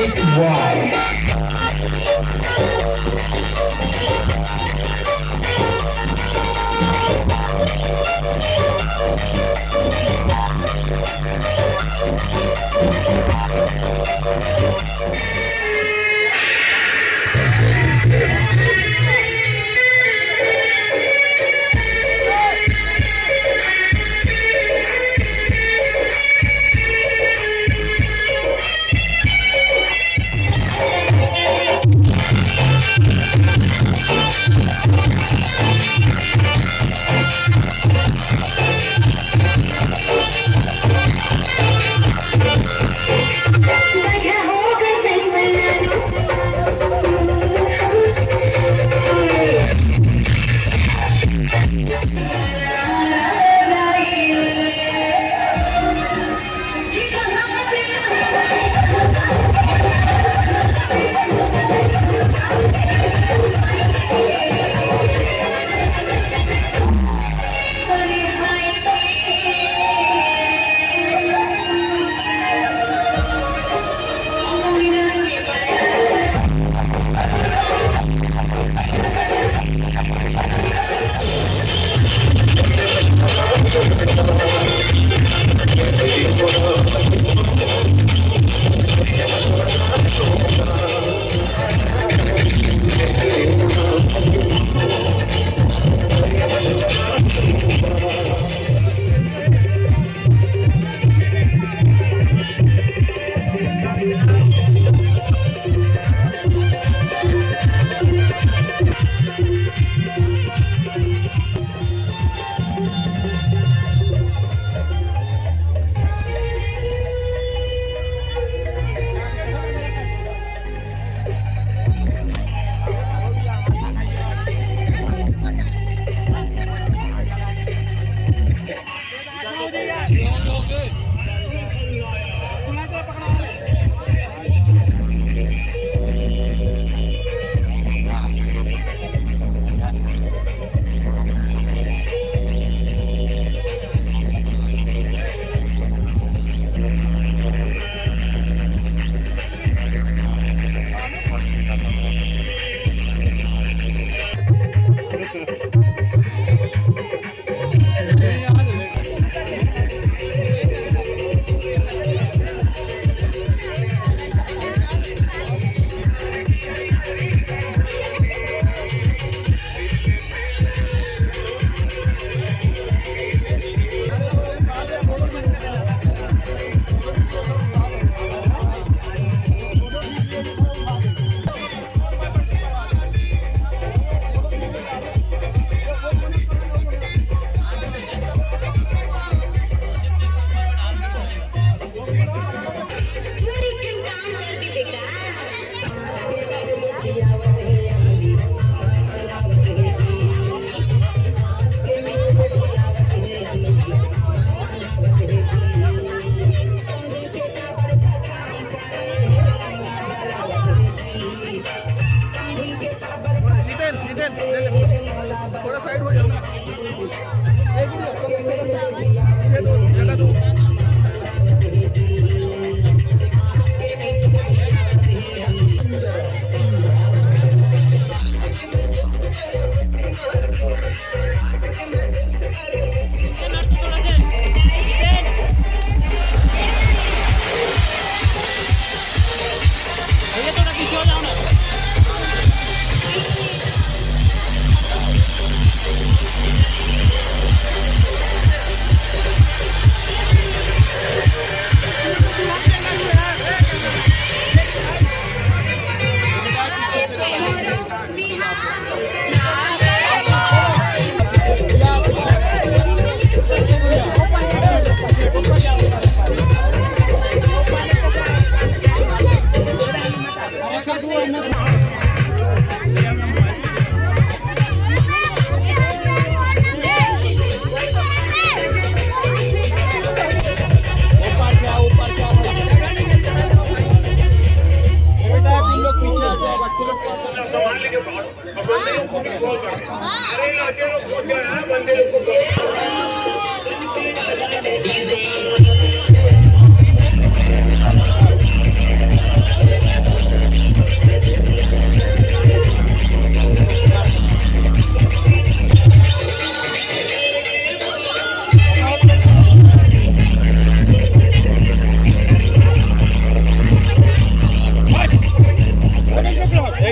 Why? थोड़ा side हो जाओ, एक ही चलो थोड़ा साइड, ये दो जगह दो।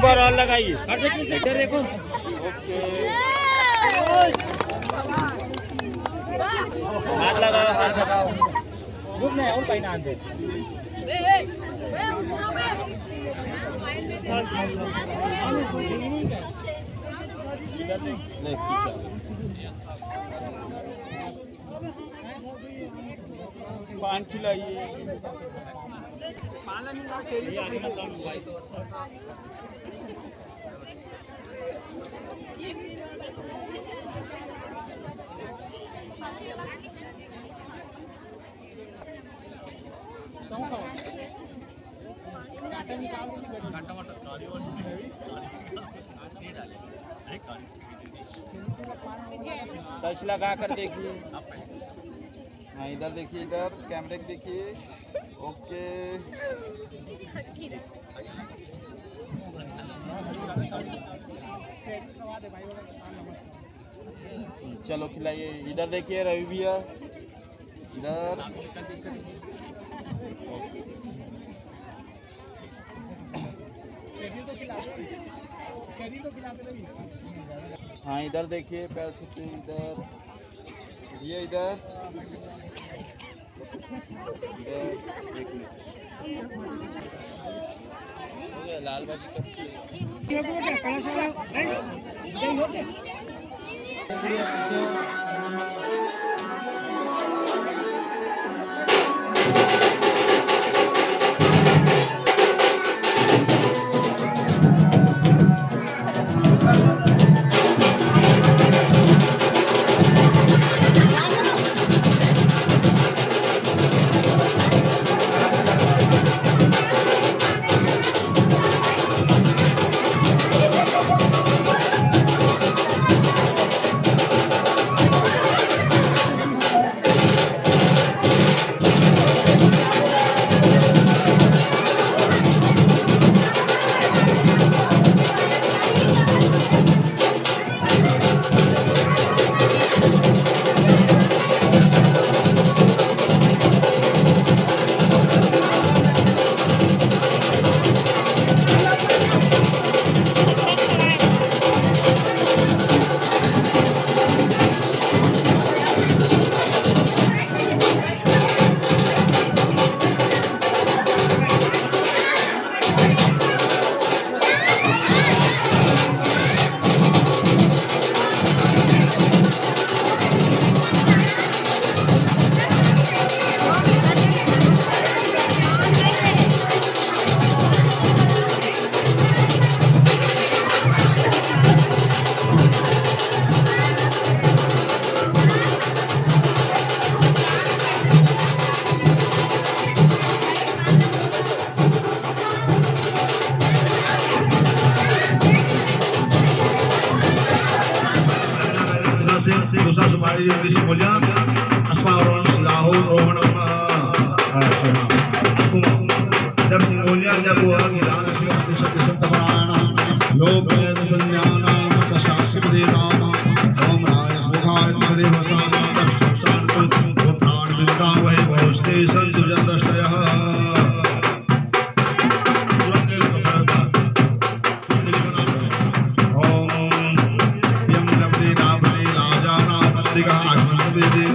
बार और लगाइए। इधर देखो। ओके, हाथ लगाओ, हाथ लगाओ। रुक नहीं और कहीं ना दे। इधर देख, पान खिलाइए। टच लगा कर देखिए। हाँ, इधर देखिए, इधर कैमरे को देखिए। ओके, चलो खिलाइए। इधर देखिए रवि भैया, इधर। हाँ, इधर देखिए, पैर छूते, इधर ये, इधर एक मिनट। लाल बाजी Raja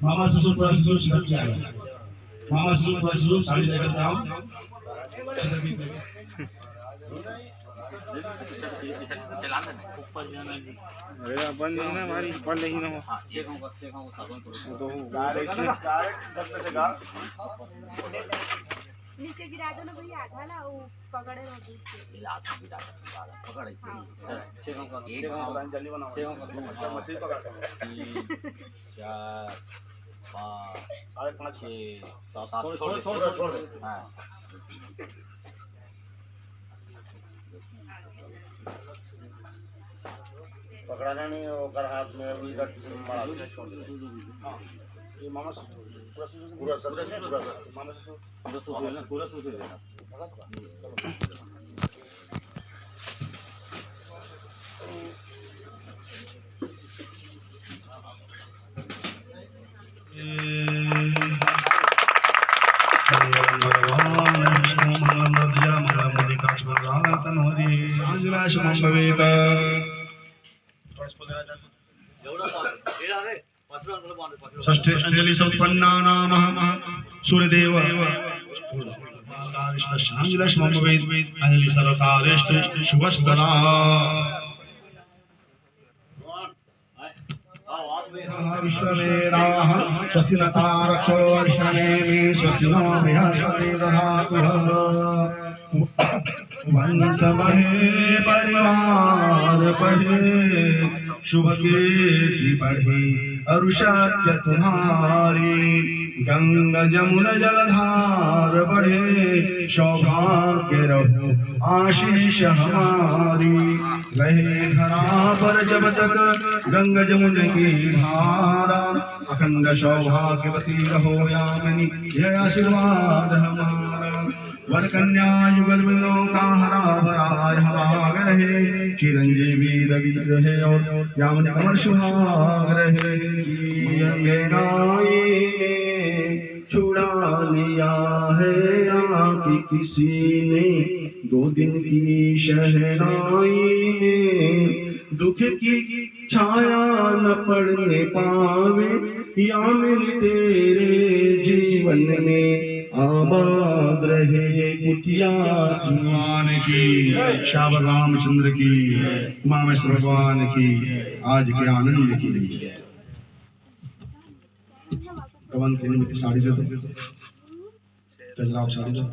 मामा ससुर पूरा ससुर शिरक किया है। मामा ससुर पूरा ससुर साड़ी लेकर जाओ। अरे अपन नहीं ना हमारी ऊपर नहीं ना हो। तो डायरेक्ट नीचे गिरा दो ना भैया, आधा ना वो पकड़े रहो पकड़ जल्दी बनाओ। 3 4 5 6 7 छोड़ हां पकड़ाना नहीं होकर हाथ में अभी तक मारा हां ये मामा पूरा मामा पूरा देना षष्ठे अंजलि संपन्ना नाम सूर्यदेव अंजलि सर्वकालेषु शुभस्करा विश्ववेदाः स्वस्तिनता रक्षो वर्षणेमि स्वस्तिनो बृहस्पति दधातु वंशमहे परिवार पढ़े शुभ कीर्ति बढ़े अरुषाच्य तुम्हारी गंगा जमुना जलधार बढ़े सौभाग्य रहो आशीष हमारी रहे धरा पर जब तक गंगा जमुना की धारा अखंड सौभाग्यवती रहो यामिनी यह आशीर्वाद हमारा वर कन्या युगल मिलो का हरा भरा भाग रहे चिरंजीवी रवि रहे और यामिनी अमर सुहाग रहे अंगनाई ने छुड़ा लिया है आके किसी ने 2 दिन की शहनाई में दुख की छाया न पड़ने पावे यामिनी तेरे जीवन में आबाद रहे कुटिया भगवान की, श्याम रामचंद्र की, उमामेश्वर भगवान की, आज के आनंद की। कवन के निमित्त साड़ी दे दो, साड़ी दो।